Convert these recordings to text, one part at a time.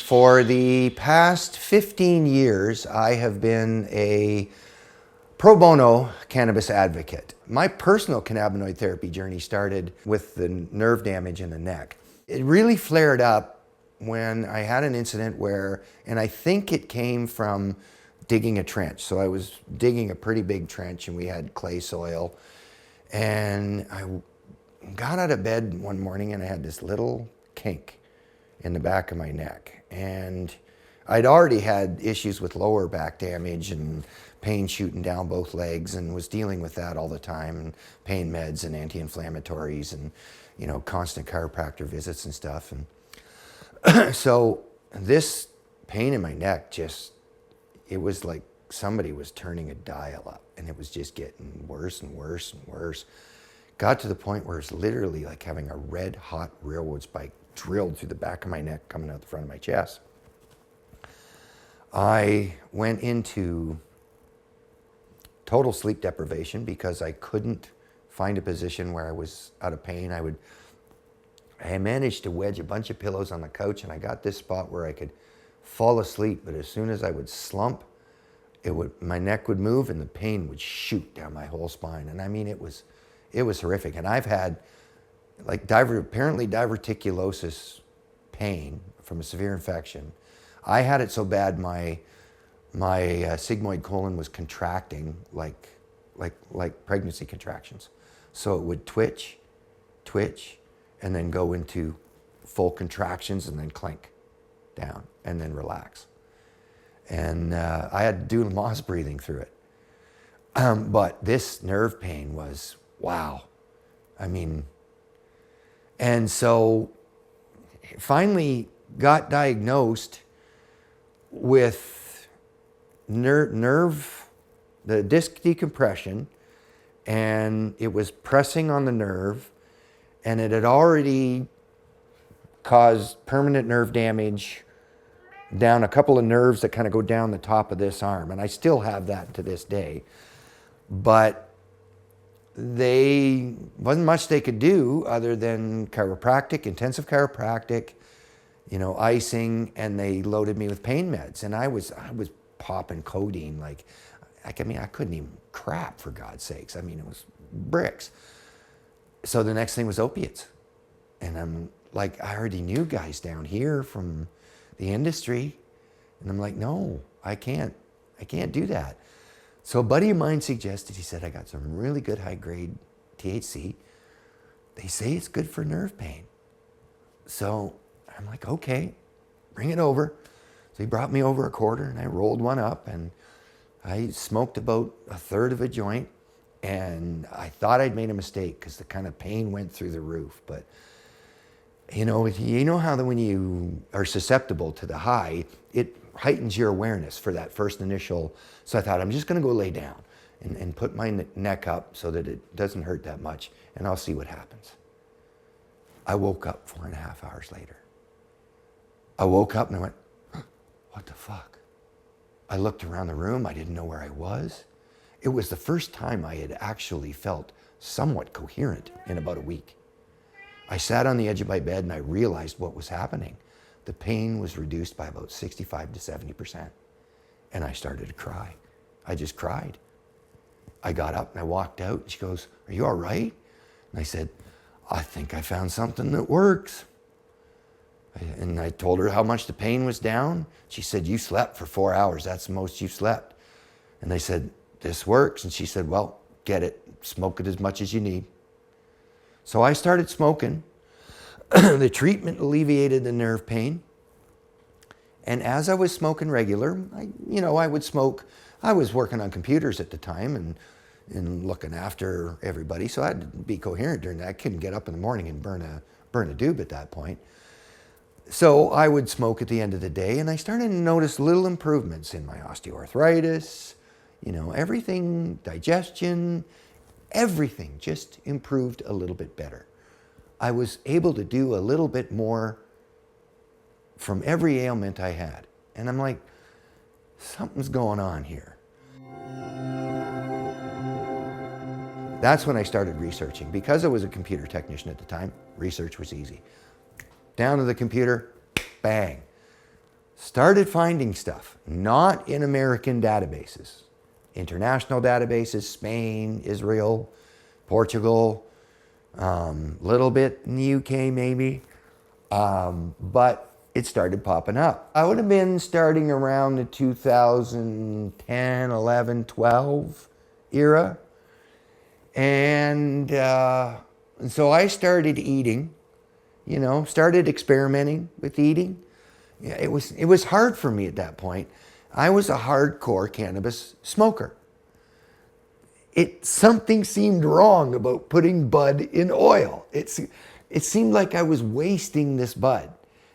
For the past 15 years, I have been a pro bono cannabis advocate. My personal cannabinoid therapy journey started with the nerve damage in the neck. It really flared up when I had an incident where, and I think it came from digging a trench. So I was digging a pretty big trench and we had clay soil. And I got out of bed one morning and I had this little kink in the back of my neck. And I'd already had issues with lower back damage and pain shooting down both legs, and was dealing with that all the time, and pain meds and anti-inflammatories and, you know, constant chiropractor visits and stuff. And so this pain in my neck it was like somebody was turning a dial up, and it was just getting worse and worse and worse. Got to the point where it's literally like having a red hot railroad spike drilled through the back of my neck coming out the front of my chest. I went into total sleep deprivation because I couldn't find a position where I was out of pain. I managed to wedge a bunch of pillows on the couch, and I got this spot where I could fall asleep, but as soon as I would slump, my neck would move and the pain would shoot down my whole spine. And I mean, it was horrific. And I've had like apparently diverticulosis pain from a severe infection. I had it so bad my sigmoid colon was contracting like pregnancy contractions. So it would twitch, and then go into full contractions and then clink down and then relax. And I had to do Lamaze breathing through it. But this nerve pain was, wow. I mean, and so finally got diagnosed with the disc decompression, and it was pressing on the nerve, and it had already caused permanent nerve damage down a couple of nerves that kind of go down the top of this arm. And I still have that to this day. But wasn't much they could do other than chiropractic, intensive chiropractic, you know, icing, and they loaded me with pain meds. And I was popping codeine like I couldn't even crap, for God's sakes. I mean, it was bricks. So the next thing was opiates. And I'm like, I already knew guys down here from the industry. And I'm like, no, I can't do that. So a buddy of mine suggested, he said, I got some really good high-grade THC. They say it's good for nerve pain. So I'm like, okay, bring it over. So he brought me over a quarter, and I rolled one up, and I smoked about a third of a joint, and I thought I'd made a mistake because the kind of pain went through the roof. But you know how that when you are susceptible to the high, it heightens your awareness for that first initial. So I thought, I'm just going to go lay down and put my neck up so that it doesn't hurt that much, and I'll see what happens. I woke up 4.5 hours later. I woke up and I went, what the fuck? I looked around the room. I didn't know where I was. It was the first time I had actually felt somewhat coherent in about a week. I sat on the edge of my bed and I realized what was happening. The pain was reduced by about 65 to 70%. And I started to cry. I just cried. I got up and I walked out, and she goes, are you all right? And I said, I think I found something that works. And I told her how much the pain was down. She said, you slept for 4 hours. That's the most you've slept. And they said, this works. And she said, well, get it. Smoke it as much as you need. So I started smoking. The treatment alleviated the nerve pain. And as I was smoking regular, I would smoke. I was working on computers at the time and looking after everybody. So I had to be coherent during that. I couldn't get up in the morning and burn a doob at that point. So I would smoke at the end of the day, and I started to notice little improvements in my osteoarthritis, everything, digestion, everything just improved a little bit better. I was able to do a little bit more from every ailment I had. And I'm like, something's going on here. That's when I started researching. Because I was a computer technician at the time, research was easy. Down to the computer, bang. Started finding stuff, not in American databases, international databases, Spain, Israel, Portugal, little bit in the UK maybe, but it started popping up. I would have been starting around the 2010, 11, 12 era. And so I started eating, started experimenting with eating. Yeah, it was hard for me at that point. I was a hardcore cannabis smoker. Something seemed wrong about putting bud in oil. It seemed like I was wasting this bud.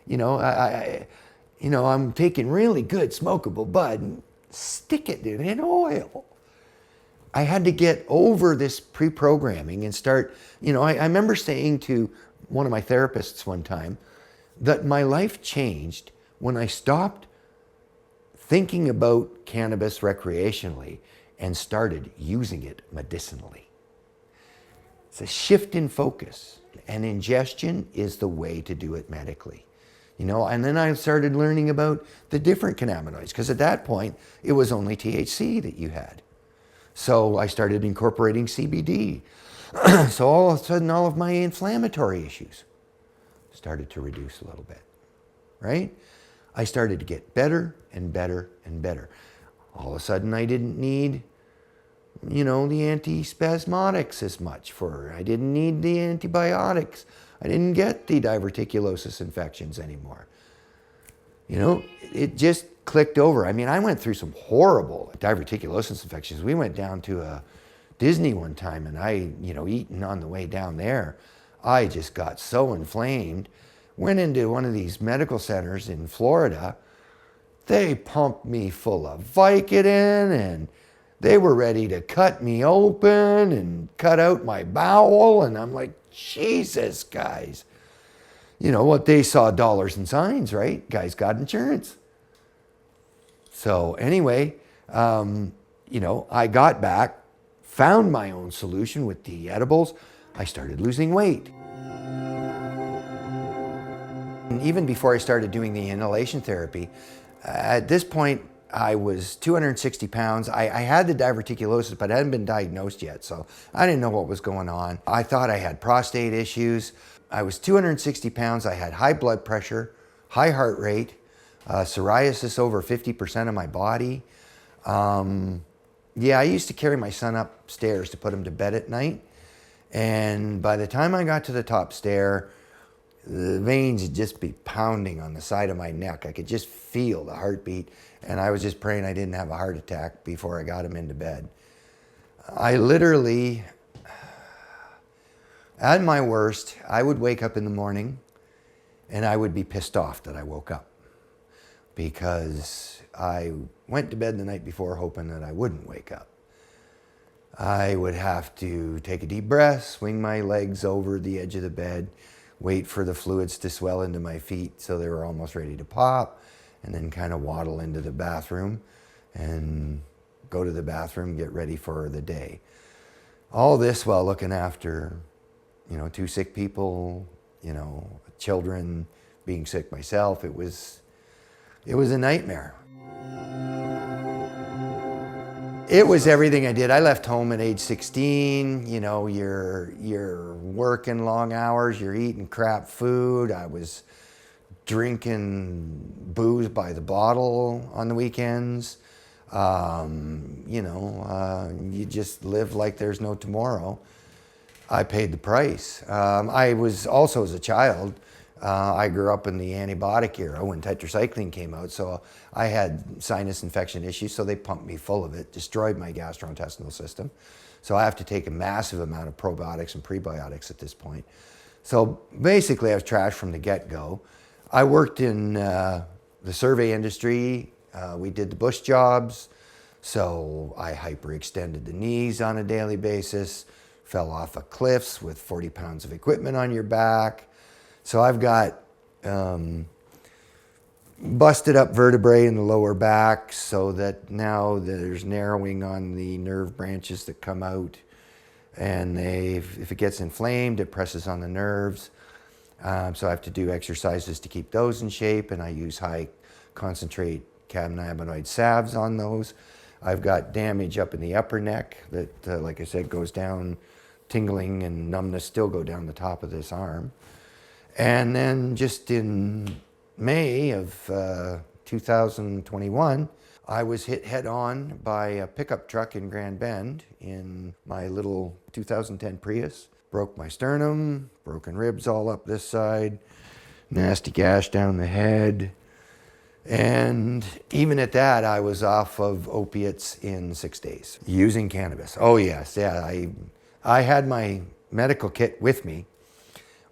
I'm taking really good smokable bud and sticking it in oil. I had to get over this pre-programming and start, I remember saying to one of my therapists one time that my life changed when I stopped thinking about cannabis recreationally and started using it medicinally. It's a shift in focus, and ingestion is the way to do it medically. And then I started learning about the different cannabinoids, because at that point, it was only THC that you had. So I started incorporating CBD. So all of a sudden, all of my inflammatory issues started to reduce a little bit, right? I started to get better and better and better. All of a sudden, I didn't need, the antispasmodics as much I didn't need the antibiotics. I didn't get the diverticulosis infections anymore. It just clicked over. I mean, I went through some horrible diverticulosis infections. We went down to a Disney one time, and I, eating on the way down there, I just got so inflamed. Went into one of these medical centers in Florida. They pumped me full of Vicodin, and they were ready to cut me open and cut out my bowel. And I'm like, Jesus, guys. What they saw, dollars and signs, right? Guys got insurance. So anyway, I got back, found my own solution with the edibles. I started losing weight. And even before I started doing the inhalation therapy, at this point, I was 260 pounds. I had the diverticulosis, but I hadn't been diagnosed yet, so I didn't know what was going on. I thought I had prostate issues. I was 260 pounds. I had high blood pressure, high heart rate, psoriasis over 50% of my body. I used to carry my son upstairs to put him to bed at night. And by the time I got to the top stair, the veins would just be pounding on the side of my neck. I could just feel the heartbeat, and I was just praying I didn't have a heart attack before I got him into bed. I literally, at my worst, I would wake up in the morning and I would be pissed off that I woke up, because I went to bed the night before hoping that I wouldn't wake up. I would have to take a deep breath, swing my legs over the edge of the bed, wait for the fluids to swell into my feet so they were almost ready to pop, and then kind of waddle into the bathroom and go to the bathroom, get ready for the day. All this while looking after, 2 sick people, children, being sick myself. It was a nightmare. It was everything I did. I left home at age 16. You're working long hours, you're eating crap food. I was drinking booze by the bottle on the weekends. You just live like there's no tomorrow. I paid the price. I was also, as a child, I grew up in the antibiotic era when tetracycline came out, so I had sinus infection issues, so they pumped me full of it, destroyed my gastrointestinal system. So I have to take a massive amount of probiotics and prebiotics at this point. So basically I was trashed from the get-go. I worked in the survey industry. We did the bush jobs, so I hyperextended the knees on a daily basis, fell off of cliffs with 40 pounds of equipment on your back. So I've got busted up vertebrae in the lower back, so that now there's narrowing on the nerve branches that come out, and if it gets inflamed, it presses on the nerves. So I have to do exercises to keep those in shape, and I use high concentrate cannabinoid salves on those. I've got damage up in the upper neck that, like I said, goes down, tingling and numbness still go down the top of this arm. And then just in May of 2021, I was hit head on by a pickup truck in Grand Bend in my little 2010 Prius. Broke my sternum, broken ribs all up this side, nasty gash down the head. And even at that, I was off of opiates in 6 days using cannabis. Oh yes, yeah, I had my medical kit with me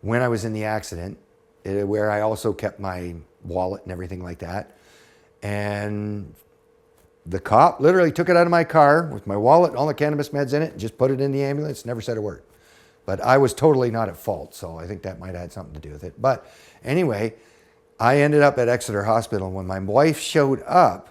when I was in the accident, where I also kept my wallet and everything like that. And the cop literally took it out of my car with my wallet and all the cannabis meds in it and just put it in the ambulance, never said a word. But I was totally not at fault, so I think that might have had something to do with it. But anyway, I ended up at Exeter Hospital. When my wife showed up,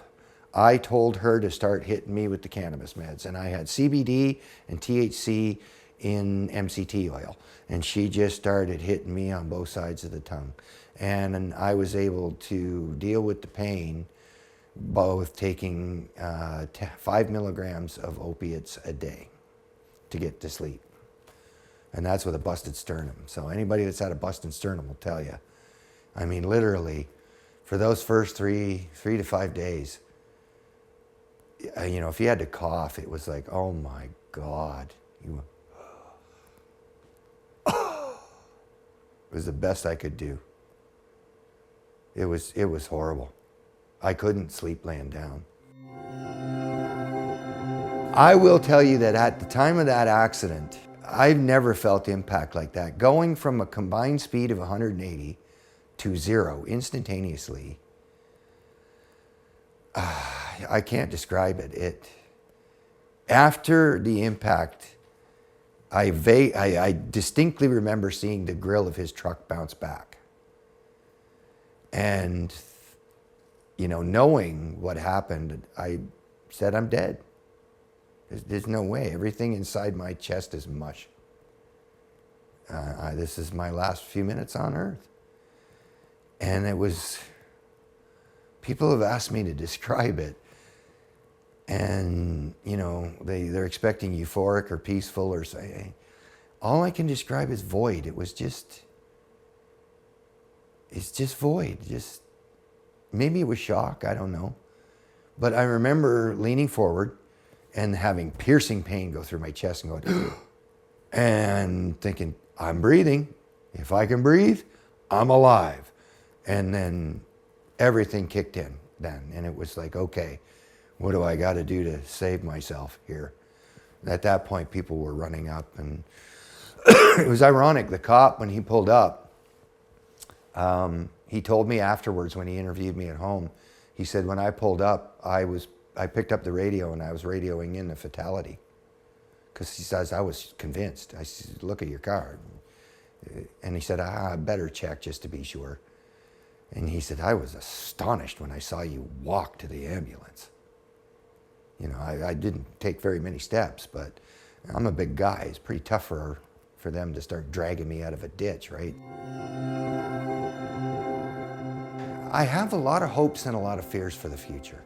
I told her to start hitting me with the cannabis meds. And I had CBD and THC in MCT oil. And she just started hitting me on both sides of the tongue. And I was able to deal with the pain, both taking 5 milligrams of opiates a day to get to sleep. And that's with a busted sternum. So anybody that's had a busted sternum will tell you. I mean, literally, for those first three to 5 days, you know, if you had to cough, it was like, oh my God. It was the best I could do. It was horrible. I couldn't sleep laying down. I will tell you that at the time of that accident, I've never felt impact like that. Going from a combined speed of 180 to 0 instantaneously, I can't describe it. After the impact, I distinctly remember seeing the grill of his truck bounce back. And, you know, knowing what happened, I said, I'm dead. There's no way. Everything inside my chest is mush. This is my last few minutes on earth. And it was, people have asked me to describe it. And, you know, they're expecting euphoric or peaceful or say, all I can describe is void. It was just, it's just void. Just, maybe it was shock, I don't know. But I remember leaning forward and having piercing pain go through my chest and going, and thinking, I'm breathing. If I can breathe, I'm alive. And then everything kicked in then. And it was like, okay, what do I got to do to save myself here? At that point, people were running up. And it was ironic. The cop, when he pulled up, he told me afterwards when he interviewed me at home, he said, when I pulled up, I picked up the radio and I was radioing in a fatality. Because he says, I was convinced. I said, look at your car. And he said, I better check just to be sure. And he said, I was astonished when I saw you walk to the ambulance. You know, I didn't take very many steps, but I'm a big guy. It's pretty tough for them to start dragging me out of a ditch, right? I have a lot of hopes and a lot of fears for the future.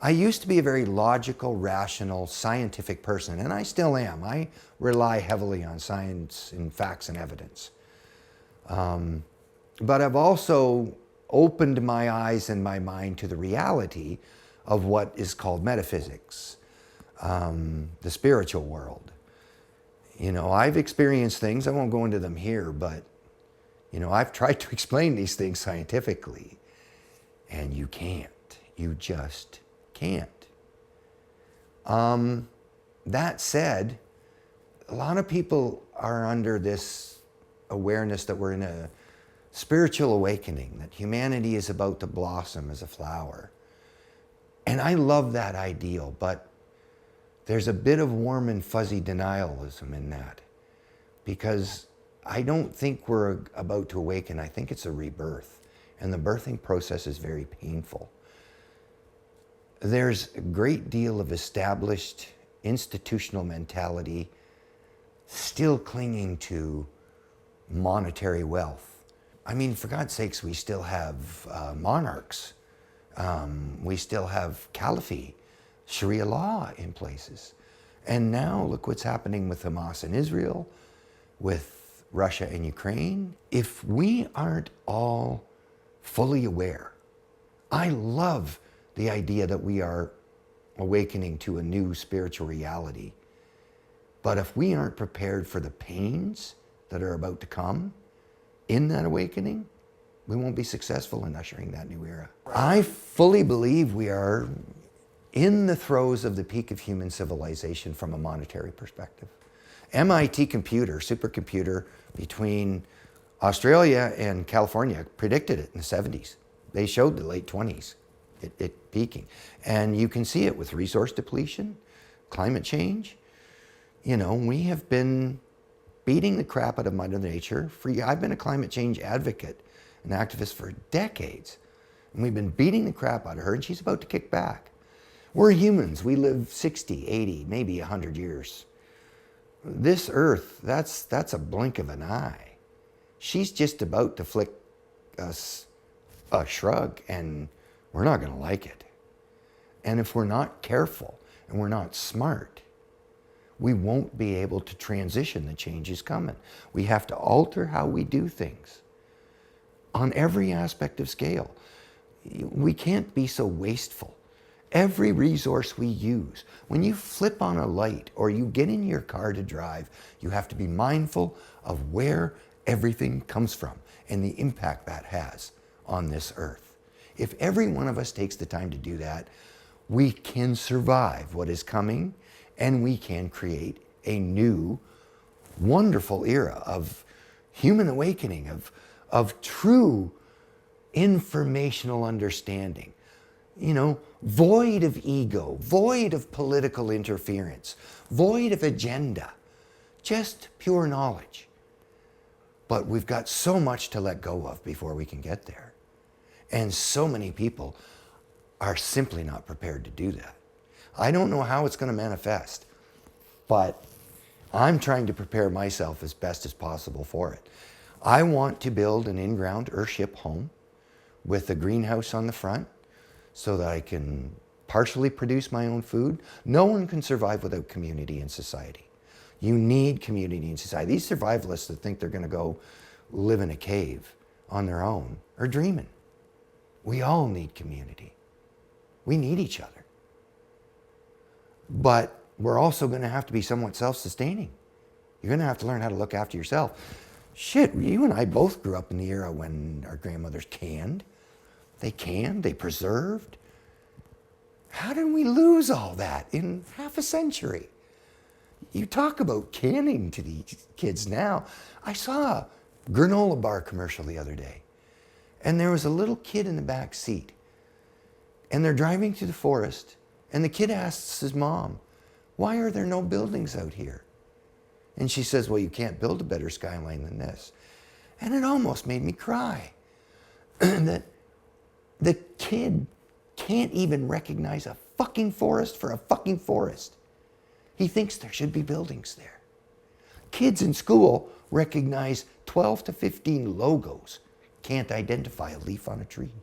I used to be a very logical, rational, scientific person, and I still am. I rely heavily on science and facts and evidence. But I've also opened my eyes and my mind to the reality of what is called metaphysics, the spiritual world. You know, I've experienced things, I won't go into them here, but, you know, I've tried to explain these things scientifically, and you can't. You just can't. That said, a lot of people are under this awareness that we're in a spiritual awakening, that humanity is about to blossom as a flower. And I love that ideal, but there's a bit of warm and fuzzy denialism in that, because I don't think we're about to awaken. I think it's a rebirth, and the birthing process is very painful. There's a great deal of established institutional mentality still clinging to monetary wealth. I mean, for God's sakes, we still have monarchs We still have caliphate, Sharia law in places. And now look what's happening with Hamas in Israel, with Russia and Ukraine. If we aren't all fully aware, I love the idea that we are awakening to a new spiritual reality. But if we aren't prepared for the pains that are about to come in that awakening, we won't be successful in ushering that new era. I fully believe we are in the throes of the peak of human civilization from a monetary perspective. MIT computer, supercomputer between Australia and California predicted it in the 70s. They showed the late 20s, it peaking. And you can see it with resource depletion, climate change. You know, we have been beating the crap out of Mother Nature. I've been a climate change advocate, an activist for decades. And we've been beating the crap out of her, and she's about to kick back. We're humans. We live 60, 80, maybe 100 years. This earth, that's a blink of an eye. She's just about to flick us a shrug, and we're not going to like it. And if we're not careful and we're not smart, we won't be able to transition the changes coming. We have to alter how we do things on every aspect of scale. We can't be so wasteful. Every resource we use, when you flip on a light or you get in your car to drive, you have to be mindful of where everything comes from and the impact that has on this earth. If every one of us takes the time to do that, we can survive what is coming, and we can create a new, wonderful era of human awakening, of true informational understanding. You know, void of ego, void of political interference, void of agenda, just pure knowledge. But we've got so much to let go of before we can get there. And so many people are simply not prepared to do that. I don't know how it's going to manifest, but I'm trying to prepare myself as best as possible for it. I want to build an in-ground earthship home with a greenhouse on the front so that I can partially produce my own food. No one can survive without community and society. You need community and society. These survivalists that think they're going to go live in a cave on their own are dreaming. We all need community. We need each other. But we're also going to have to be somewhat self-sustaining. You're going to have to learn how to look after yourself. Shit, you and I both grew up in the era when our grandmothers canned. They canned, they preserved. How did we lose all that in half a century? You talk about canning to these kids now. I saw a granola bar commercial the other day, and there was a little kid in the back seat, and they're driving through the forest, and the kid asks his mom, "Why are there no buildings out here?" And she says, "Well, you can't build a better skyline than this." And it almost made me cry. That the kid can't even recognize a fucking forest for a fucking forest. He thinks there should be buildings there. Kids in school recognize 12 to 15 logos, can't identify a leaf on a tree.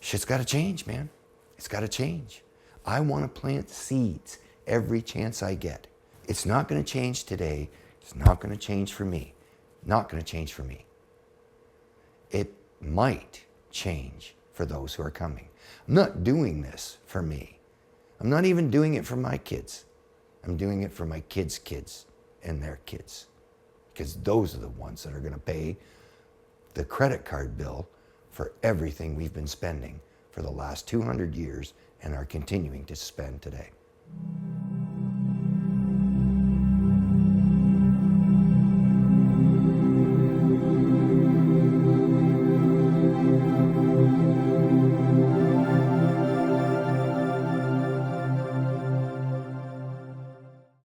Shit's got to change, man. It's got to change. I want to plant seeds every chance I get. It's not going to change today. It's not going to change for me. Not going to change for me. It might change for those who are coming. I'm not doing this for me. I'm not even doing it for my kids. I'm doing it for my kids' kids and their kids. Because those are the ones that are going to pay the credit card bill for everything we've been spending for the last 200 years and are continuing to spend today.